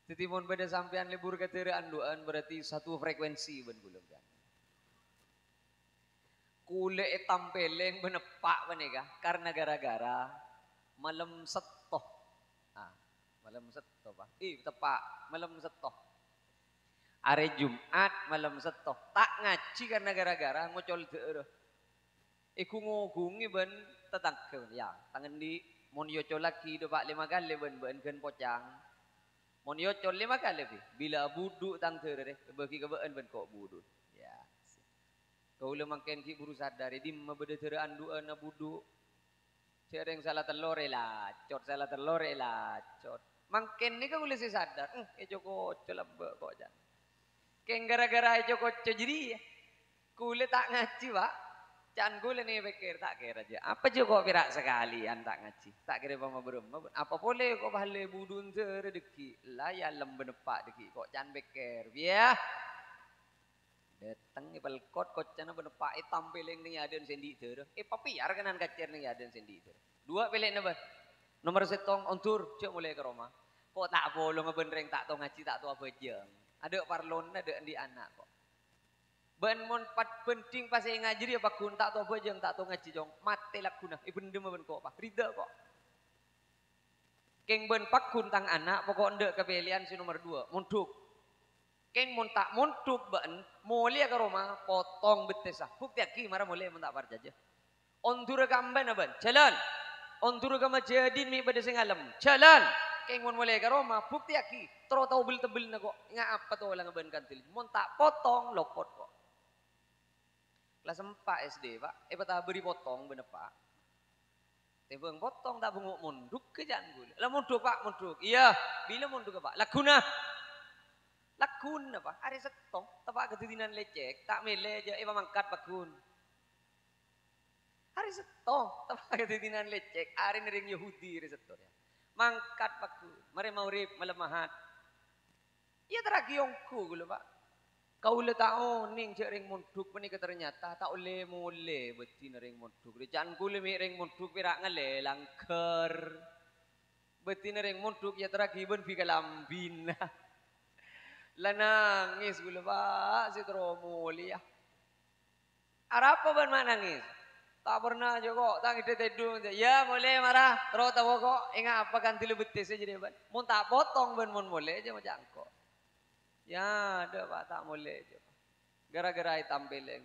Jadi mon beda sampean lebur ke terah anduan berarti satu frekuensi ben gula kan. Kula tampeleng benepak benika karena gara-gara malam setoh. Malam setoh pak. Tepak malam setoh. Hari Jumat malam setoh tak ngaji karena gara-gara ngocol deureuh. Iku ngogungi ben tetangga ya tangan di mon yocol lagi do pak 5 kali ben gen pocang. Mon yocol 5 kali bila budu tang deureuh bagi kebeen ben kok budu. Ya. Kau le mangken ki buru sadari di mabede deureuh anduan na budu. Cereng salah telur elacot salah telur elacot. Mangken ni kau le sadar Joko celebe kok jan. Keng gara-gara Joko jadi kule tak ngaji pak. Can kule nih pikir tak kira aja. Apa Joko pirak sekalian tak ngaji. Tak kira apa berem. Apa boleh kok balik budun sedeki. Lah ya lem benepak deki. Kok can pikir. Ya. Datang pelkot kok can benepak. Tampileng nih aden sendi ter. Papiar kanan kacer nih aden sendi ter. 2 pilih nomor. Nomor setong ontur. Cuk mulai ke rumah. Kok tak bolong ngebenreng tak tahu ngaji tak tahu apa jeng. Ada parlon ada di anak kok. ban mon pat penting pas saya ngaji dia bakun tak tahu bajang tak tahu ngaji jong mate lakuna ibn dem ban ko apa rida kok keng ban pakun tang anak pokok ndek kebelian si nomor 2 muntuk keng mon tak muntuk ban mulia ke rumah potong betesa bukti aki marah mulia mon tak parjaja ondura kamban ban jalan ondura kama jadi mi pada sing alam jalan keng mon mulia ke rumah bukti aki tro tahu bel-tebel na kok nga apa to lang ban kantil mon tak potong lopot kok kelas 4 SD pak patah beri potong bener pak tebeng potong tak benguk munduk ke jangan gula lah munduk pak munduk iya bila munduk pak laguna pak hari setong tapak ketitinan lecek tak mele aja mangkat bakun hari setong tapak ketitinan lecek hari nering Yahudi hari setong ya mangkat bakun mari maurip malemahat iya teragiongku gula pak kau le tahu ning cek ring munduk menika ternyata tak oleh mole beti ring munduk jangan kule mi ring munduk pirak ngale langker beti ring munduk ya teragi ben fi kalambina lanangis gula pak si tromoli ya arapa ban nangis tak pernah aja kok tak ide tedung ya boleh marah terus tahu kok ingat apa kan tilu beti saja dia ban mun tak potong ban mun boleh aja macam kok ya ada pak tak boleh aja gara-gara ai tampil ya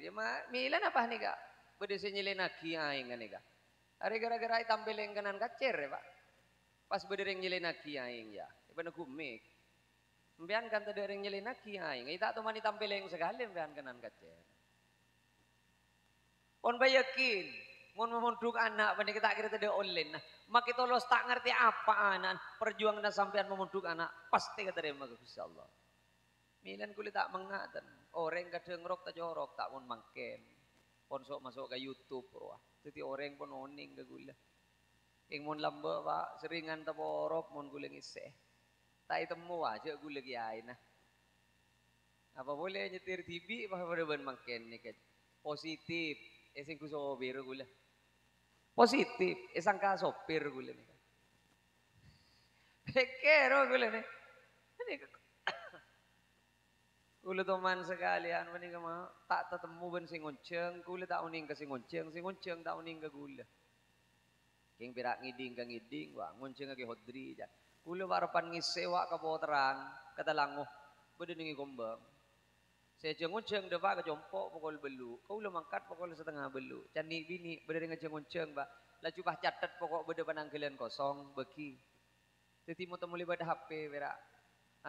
milan apa nih kak bedese nyelen aki aing kan nih kak hari gara-gara ai tampil kanan kacer ya pak pas bedereng nyelen aki aing ya bener kumik mbian kan tedereng nyelen aki aing tak tuh mani tampil sekali mbian kanan kacer pon bayakin mon memunduk anak benih kita kira tede online nah mak kita los tak ngerti apa anak perjuangan sampean memunduk anak pasti keterima Gusti Allah milan kulit tak mengatan orang kadang ngerok tak jorok tak pun mangken pon sok masuk ke YouTube wah jadi orang pun oning ke gula yang mon lamba pak seringan taporop mon gula ngiseh tak temu aja gula kiai nah apa boleh nyetir TV apa pada ban mangken nih kan positif sing ku sopir gula positif sangka sopir gula nih kan kero gula nih ini kula teman sekalian menika mah tak tetemu ben sing ngonceng kula tak uning ke sing ngonceng tak uning ke gula king pirak ngiding ka ngiding wah ngonceng ke hodri jan kula warepan ngisewa ka terang kata languh bede ningi gombang saya ngonceng depa ke jompok pokol belu kula mangkat pokol setengah belu cani bini bede ngonceng ba laju pah catet pokok bede pananggelan kosong beki teti mau temu libat HP pirak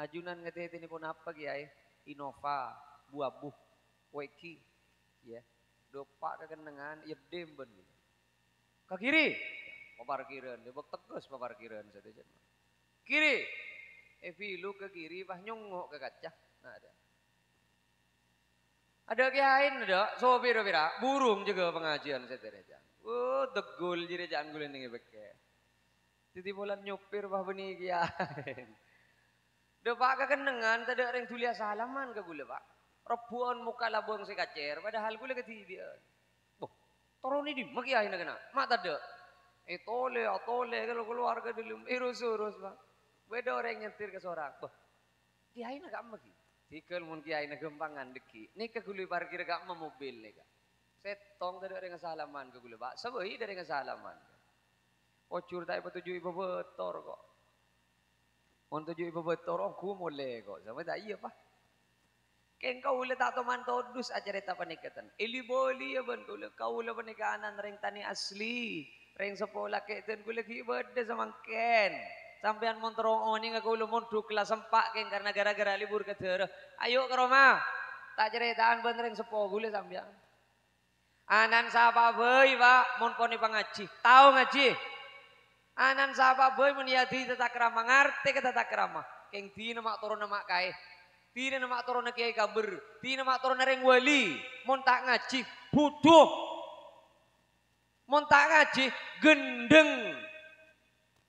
ajunan ngeteh ini pun apa kiai Innova, buah-buh, weki, ya, dopak kekenangan, ya demben. Ke kiri, paparkiran, dia bak tegas paparkiran satu jam. Kiri, lu ke kiri, bah nyongok ke kaca, nah ada. Ada kiain ada, sopir pira, burung juga pengajian saya jam. Oh, tegul jadi jangan gulin ini beke. Titi bulan nyopir bah benih kiain. Depak kekenangan tadi orang tulia salaman ke gula pak. Rebuan muka labung si kacer. Padahal gula ketidian. Boh, toroni di maki ahin kena. Mak tade. Tole kalau keluarga dulu. Urus pak. Beda orang nyetir ke seorang. Boh, kiain agak maki. Tikal mun kiain gempangan deki. Nih ke gula parkir agak mobil nih kak. Setong tadi orang salaman ke gula pak. Sebaik dari salaman. Ocur tak petuju ibu betor kok. Untuk ibu betul aku mulai kok sama tak iya pak. Ken kau le tak teman todus acara tak penikatan. Ili boli ya ban kau le penikahan ring tani asli, ring sepola keten kau lagi berde sama ken. Sampean montrong oni kau le montruk kelas 4 ken karena gara-gara libur ke daerah. Ayo ke rumah. Tak ceritaan ban ring sepo kau le sampean. Anan sapa boy pak, mon poni pangaji. Tahu ngaji? Anan sahabat boy meniati tata kerama ngerti ke tata kerama keng tina mak turun nama kai tina nama turun kiai kaber tina mak turun reng wali mon tak ngaji butuh mon tak ngaji gendeng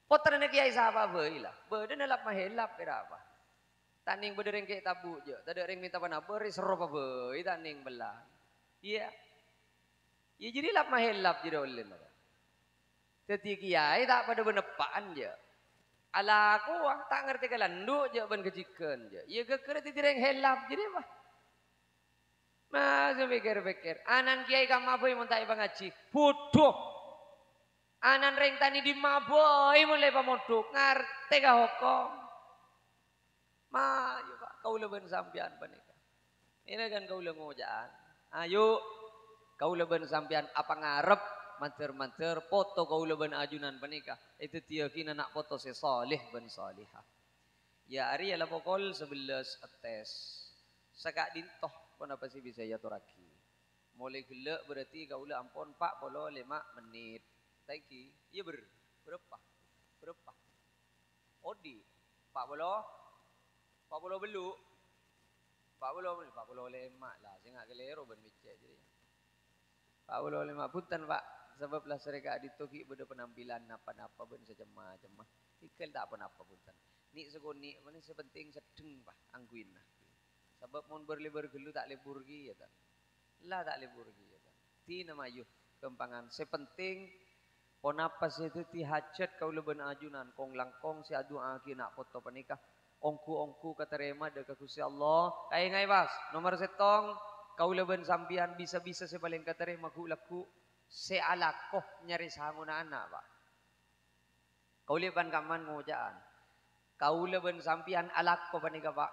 poterne kiai sahabat boy lah bede nelap mahelap berapa taning bede reng kiai tabu je tadi reng minta panaberi serupa boy taning belah iya iya jadi lap mahelap jadi oleh Teti kiai tak pada benepaan je. Ala aku tak ngerti ke landuk je ben kejikan je. Ia ke kira titireng helap je apa. Masih pikir-pikir. Anan kiai kam maboi mun tak ngaji. Bodoh. Anan ring tani di maboi mulai pamodok. Ngerti ka hukum. Ma, yuk Pak. Kau leben sampian panika. Ini kan kau ngojaan. Ayo. Kau leben sampian apa ngarep. Manter-manter foto kau leben ajunan panika. Itu tiyakin anak foto si salih ben salihah. Ya ari ala pokol 11 ates. Sakak dintoh pun apa sih bisa ya turaki. Mulai gelak berarti kaula ampun Pak polo 5 menit. Taiki, iya berapa? Berapa? Odi. Pak polo belu. Pak polo 5 lah. Saya enggak kelero ben micek jadi. Pak polo 5 punten Pak. Sebab lah sereka ditoki beda penampilan napa-napa ben secemah-cemah. Ikel tak apa-apa punten. Ni segoni mana sepenting sedeng Pak angguin nah. Sebab mun berlibur gelu tak libur gi ya tak. Lah tak libur gi ya tak. Ti nama yuh kempangan sepenting pon apa itu ti hajat kau leben ajunan kong langkong si adu aki nak foto panikah. Ongku katerema deka Gusti Allah. Kai ngai Bas, nomor setong kau leben sampian bisa-bisa se paling katerema ku laku se alakoh nyari sanguna anak Pak. Kau leban kaman ngojaan. Kau leben sampian alak ko panika Pak.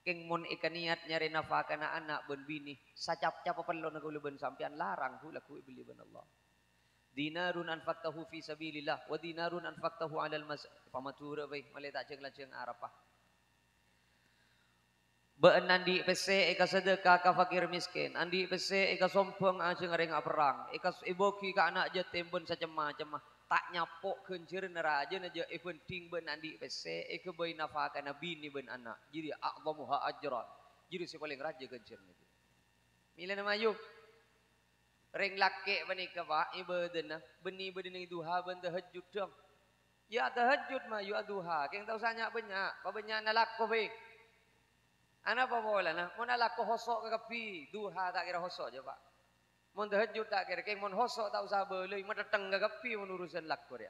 Keng mon ikaniat nyari nafkah na anak ben bini. Sacap-cap perlu na kau leben sampian larang hula ku ibli ben Allah. Dinarun anfaqtahu fi sabilillah wa dinarun anfaqtahu 'alal mas pamatura bay maleta ceng-laceng arapah. Beun andi pese eka sedekah ka fakir miskin, andi pese eka sompong ajeng areng perang, eka iboki ka anak jatim ben sacemah-cemah. Tak nyapok kencir neraja naja penting ben andi pese eke boy nafaka nabi ni ben anak. Jadi a'zamuha ajran. Jadi si paling raja kencir ni. Mila nama yuk. Reng laki panika Pak ibadana beni bedeni duha ben tahajud dong. Ya tahajud mah yu duha. Keng tahu sanya banyak, pa banyak nalako be. Ana apa bola nah? Mun nalako hosok ke kapi, duha tak kira hosok je Pak. Mun tahajud tak kira keng mun hosok tak usah beuleuy mah datang ke kapi mun urusan lakko dia.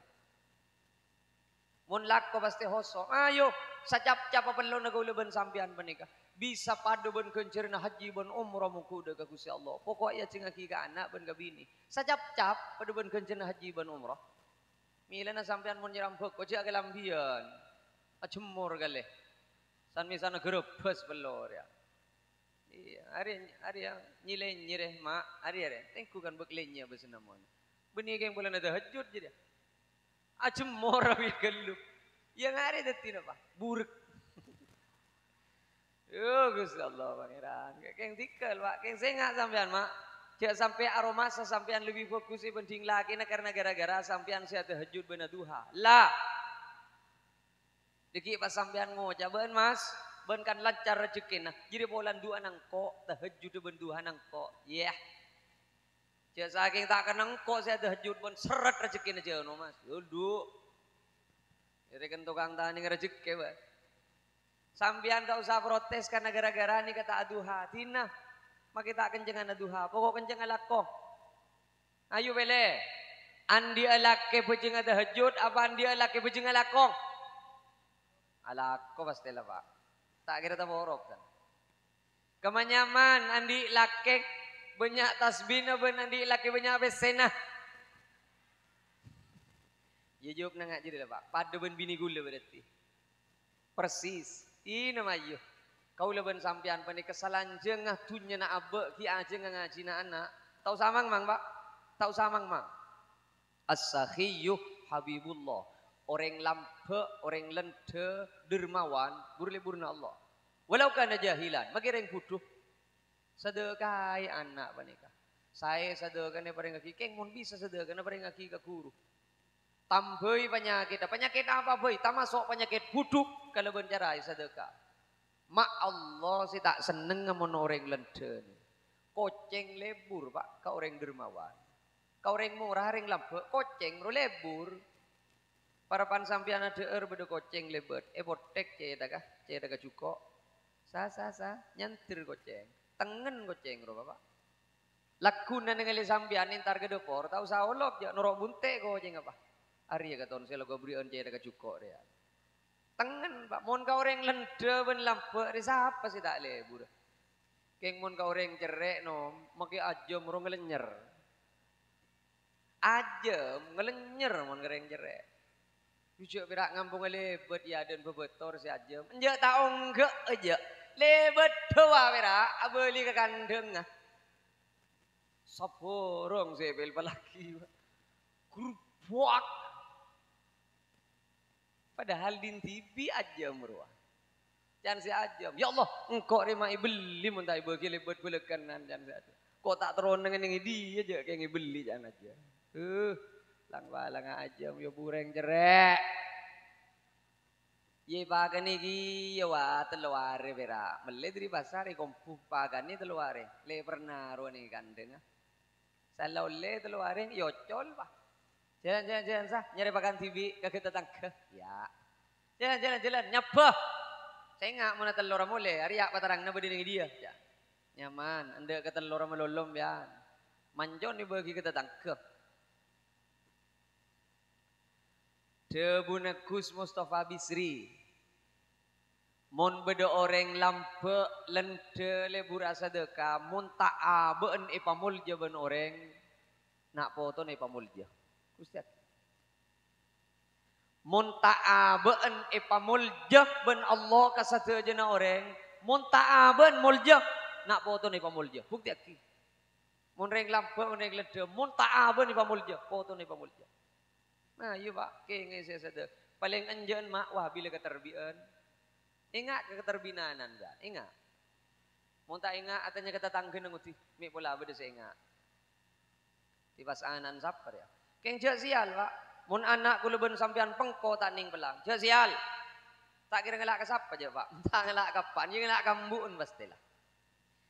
Mun lakko pasti hosok. Ayo sacap-cap perlu na gauleubeun sampean panika. Bisa padu ben kencerna haji ben umrah muku ka Gusti Allah. Pokok ya cing aki ka anak ben ka bini. Sacap-cap padu ben kencerna haji ben umrah. Milana sampean mun nyerampek ko cik lambian. Acemur gale. San misana gerebes belor ya. Iya, hari yang nyireh mak, hari. Tengku kan beklenya besenamon. Beni keng bulan ada hajud jadi. Acemur awi gelu. Yang hari detina Pak, buruk. Yo Gusti Allah pangeran. Keng tikel Pak, keng sengak sampean mak. Cek sampai aroma sampean lebih fokus penting lagi karena gara-gara sampean saya tahajud beuna duha. Lah. Diki pas sampean ngoja beun Mas, beun kan lancar rezekina. Jadi bolan dua nangko tahajud ben duha nangko. Yeah. Cek saking tak kenang kok saya tahajud ben seret rezekina jeuno Mas. Duduk. Jadi kan tukang tani rezeki Pak. Sampean tak usah protes karena gara-gara ni kata aduha. Tina. Maka kita kencengan aduha. Pokok kencengan lakko. Ayo bele. Andi alake bejeng tahajud. Apa andi alake bejeng lakko? Alako pasti lah Pak. Tak kira tak borok kan. Kemanyaman andi lake banyak tasbih ben andi lake banyak besena. Ya jawab nangak jadi lah Pak. Pada ben bini gula berarti. Persis. Ini nama yo. Kau leben sampean pani kesalahan jengah tunya na abe ki ajeng ngaji na anak. Tahu samang mang Pak? Tahu samang mang. As-sakhiyyu habibullah. Orang lampe, orang lente, dermawan, burle-burna Allah. Walau kana jahilan, magireng putuh. Sedekah anak panika. Saya sedekah ne pareng kaki, keng mun bisa sedekah ne pareng kaki ka guru. Tamboi penyakit apa boy? Tamasok penyakit buduk kalau bencarai sedekah. Mak Allah sih tak seneng ngamun orang lente. Koceng lebur Pak, kau orang dermawan. Kau orang murah, orang lampe, koceng ro lebur. Para pan sampian adeur beda koceng lebet. Botek cedaga cuko. Sa nyantir koceng. Tengen koceng ro Bapak. Lakuna ningali sampian entar ke depor, tau saolok ya norok bunte koceng apa. Ari ya katon selo gobrieun cedaga cuko dia. Tengen Pak, mun ka orang lende ben lampe ri sapa sih tak lebur. Keng mun ka orang cerek no, maki ajem rong ngelenyer. Ajem ngelenyer mun orang cerek. Yujuk pirak ngampung lebet ya dan bebetor si ajem. Enjak tak onggek aja. Lebet doa pirak abeli ke kandeng. Saborong sebel pelaki. Grubuak. Padahal din tibi ajem ruah. Jangan si ajam. Ya Allah, engkau rema beli muntah bagi lebet belekanan jangan si ajam. Kau tak teron dengan yang dia aja kayak beli jangan aja. Lang balang ajam yo bureng jerek. Ye pagan iki ya wa teluare bera. Mele dari pasar kompu pagan ni teluare. Le pernah ro ni kandeng. Salah le teluare yo col pak. Jalan sah nyari pakan TV kagak datang ke. Ya. Jalan nyapa. Saya ingat mana telur mule, hari apa terang nabi dengan dia. Ya. Nyaman, anda kata telur melolom ya. Manjon ni bagi kita tangkap. Debunakus Mustafa Bisri. Mon beda orang lampe lente lebur asa deka. Mon ta'a beun ipamul jaban orang. Nak foto ni ipamul je. Ustaz. Munta'a beun ipamulja ben Allah kasate jena orang munta'a ben mulja nak foto ni pamulja bukti aki mun reng lampe mun reng lede munta'a ben ipamulja foto ni pamulja nah iya pak kenge saya sada paling anjeun mak wah bila keterbian ingat keterbinanan dah ingat mun tak ingat atanya kata tanggen nguti mi pula bede saya ingat di pasanan sapar ya keng sial pak mun anak kula ben sampean pengko tak ning belang. Je sial. Tak kira ngelak ke siapa je, Pak. Tak ngelak kapan, je ngelak kambuun pastilah.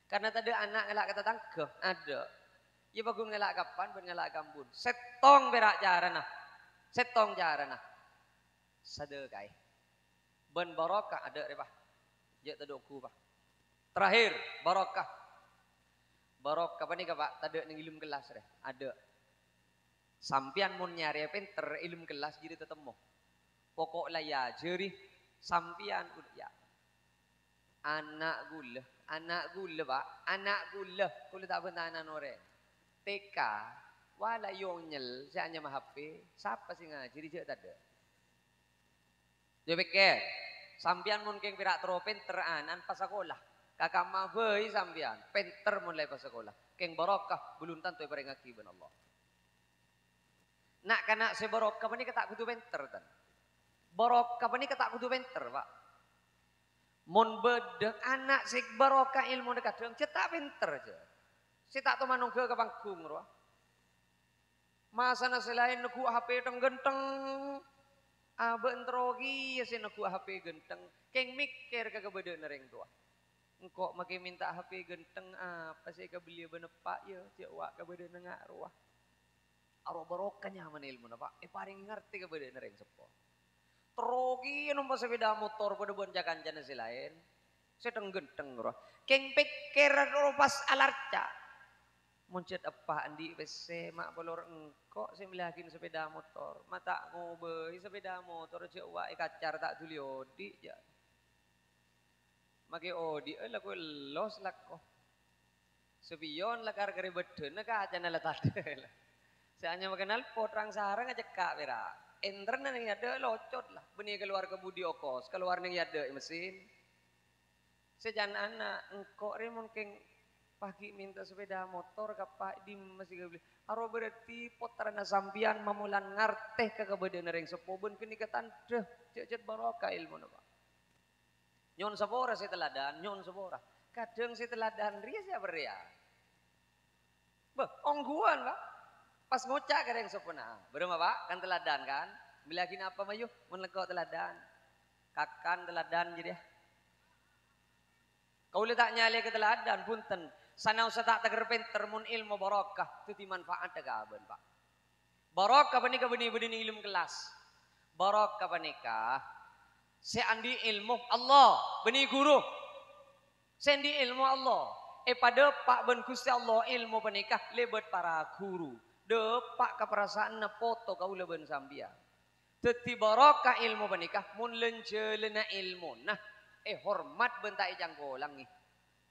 Karena tadi anak ngelak kata tangkeh, ada. Ya bagus ngelak kapan, ben ngelak kambun. Setong berak jarana. Setong jarana. Sadekai. Ben barokah ada re, Pak. Je tadoku, Pak. Terakhir, barokah. Barokah apa ni Pak? Tadi ning ilmu kelas re. Ada. Sampian mun nyari pinter ilmu kelas jadi tetemu. Pokok lah ya jeri sampian ya. Anak gula pak, anak gula. Kulit tak bentanan orang. TK, wala yonyel, saya hanya HP. Siapa sih ngaji dia tak ada. Dia pikir, sampian mun keng pirak tero pinter anan pas sekolah. Kakak mah beuy sampian, pinter mulai pas sekolah. Keng barokah belum tentu perengaki ben Allah. Nak kana se barokah ni ketak kudu pinter tan. Barokah ni ketak kudu pinter, Pak. Mun bedeng anak sik barokah ilmu dekat kadang cetak pinter aja. Si tak tu manung ke panggung roh. Masa na selain neku HP teng genteng. Abe entrogi ya si neku HP genteng. Keng mikir kagak beda nereng tua. Engkau makin minta HP genteng apa sih kebeli benepak ya cek wak kebeda nengak roh. Aro barokahnya mana ilmu na pak? Paling ngerti kepada nereng sepo. Terogi numpak sepeda motor pada bonjakan jana si lain. Sedang genteng roh. Keng pikir roh pas alarca. Muncet apa andi PC mak bolor engkok saya melihatin sepeda motor. Mata ngobei sepeda motor cek wak kacar tak tuli odi ya. Maki odi laku los lako. Sepion lakar kari beden nak aja nala tade lah. Saya hanya mengenal potrang sarang aja kak vera. Entren yang ada locot lah. Benih keluar ke budi okos, keluar yang ada mesin. Sejan anak engkau mungkin pagi minta sepeda motor kapak di masih beli. Aro berarti potrana sampian mamulan ngarteh ke kebedan yang sepobon kenikatan deh cecet barokah ilmu napa. Nyon sabora saya teladan, nyon sabora. Kadang saya teladan ria siapa ria. Bah, ongguan pak. Pas ngocak kadang sopena. Berapa pak? Kan teladan kan? Bilakin apa mayu? Mun lego teladan. Kakan teladan jadi ya. Kau letak nyale ke teladan punten. Sana usah tak teger pinter mun ilmu barokah. Itu dimanfaat dagaben pak. Barokah panika benih-benih ilmu kelas. Barokah panika. Seandi ilmu Allah. Benih guru. Seandi ilmu Allah. Pada pak ben Gusti Allah ilmu panika lebet para guru. Depak keperasaan na foto kau leben sambian. Teti barokah ilmu panikah mun lencelena ilmu. Nah, hormat bentai janggolang nih.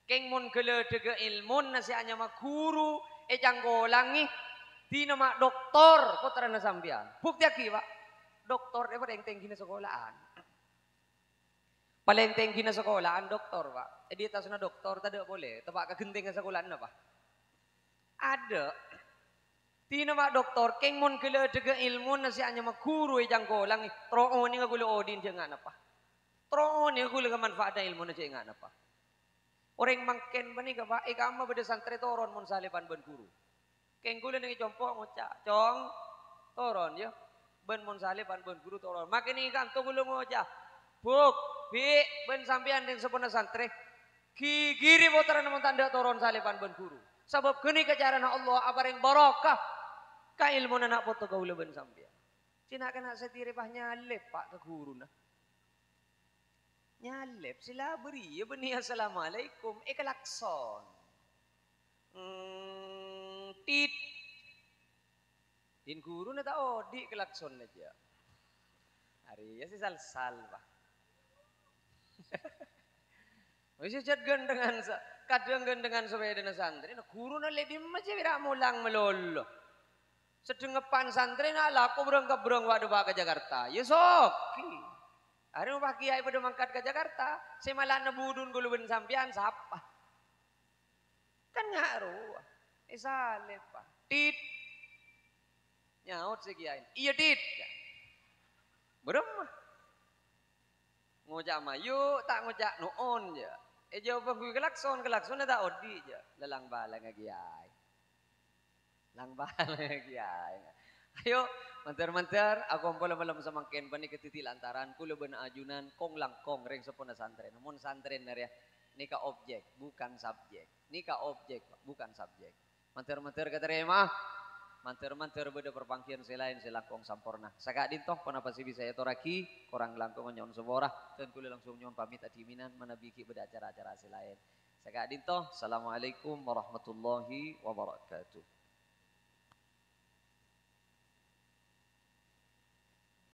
Keng mun geledege ilmun nasi anya mah guru janggolangi di nama doktor putrana sampean. Bukti aki Pak. Doktor dia paling tinggi na sekolahan. Paling tinggi na sekolahan doktor Pak. Di atas na doktor tidak boleh. Tepak kegenting na sekolahan apa? Ada. Di nama doktor keng mun geledege ilmun nasi anya mah guru janggolangi. Troon ni gula odin jangan apa. Troon ni gula manfaat ilmu na jangan apa. Orang mangken bani ka Pak, ikama beda santri toron mun salipan ben guru. Keng gula ning compok ngocak, cong toron ya. Ben mun salipan ben guru toron. Makin ikan to gula ngocak. Buk, bi ben sampean ning sepuna santri. Gigiri botaran mun tanda toron salipan ben guru. Sebab geni kejarana Allah apareng barokah. Ka ilmu anak foto gaula ben sampean. Cina kena setiri pah nyalep Pak ke guru nah. Nyalep sila beri ya benih assalamualaikum kelakson tit din guru na tao di kelakson aja hari ya si sal Pak masih cat gandengan kadang gandengan sepeda na santri na guru na ledim aja wira mulang melolo sedengepan santri na laku berang wadu ke Jakarta ya sok hari mau pak kiai pada mangkat ke Jakarta, saya malah nebudun guluben sampian siapa? Kan ngaruh. Saleh Pak. Tit. Nyaut si kiai. Iya tit. Beremah. Ngojak mah yuk, tak ngojak nuon ya. Jawab gue kelakson tak odi ya. Lelang bala ngagiai. Lang bala ngagiai. Ayo, mantar aku malam sama ken bani ketiti lantaran kula beuna ajunan kong langkong reng sepuna santren. Mun santren ya nika objek bukan subjek. Nika objek bukan subjek. Mantar katerema. Mantar beda perpangkian selain selangkong sampurna. Saka dintoh panapa si bisa etoraki korang langkong nyon seborah dan kula langsung nyon pamit adiminan manabiki beda acara-acara selain. Saka dintoh assalamualaikum warahmatullahi wabarakatuh.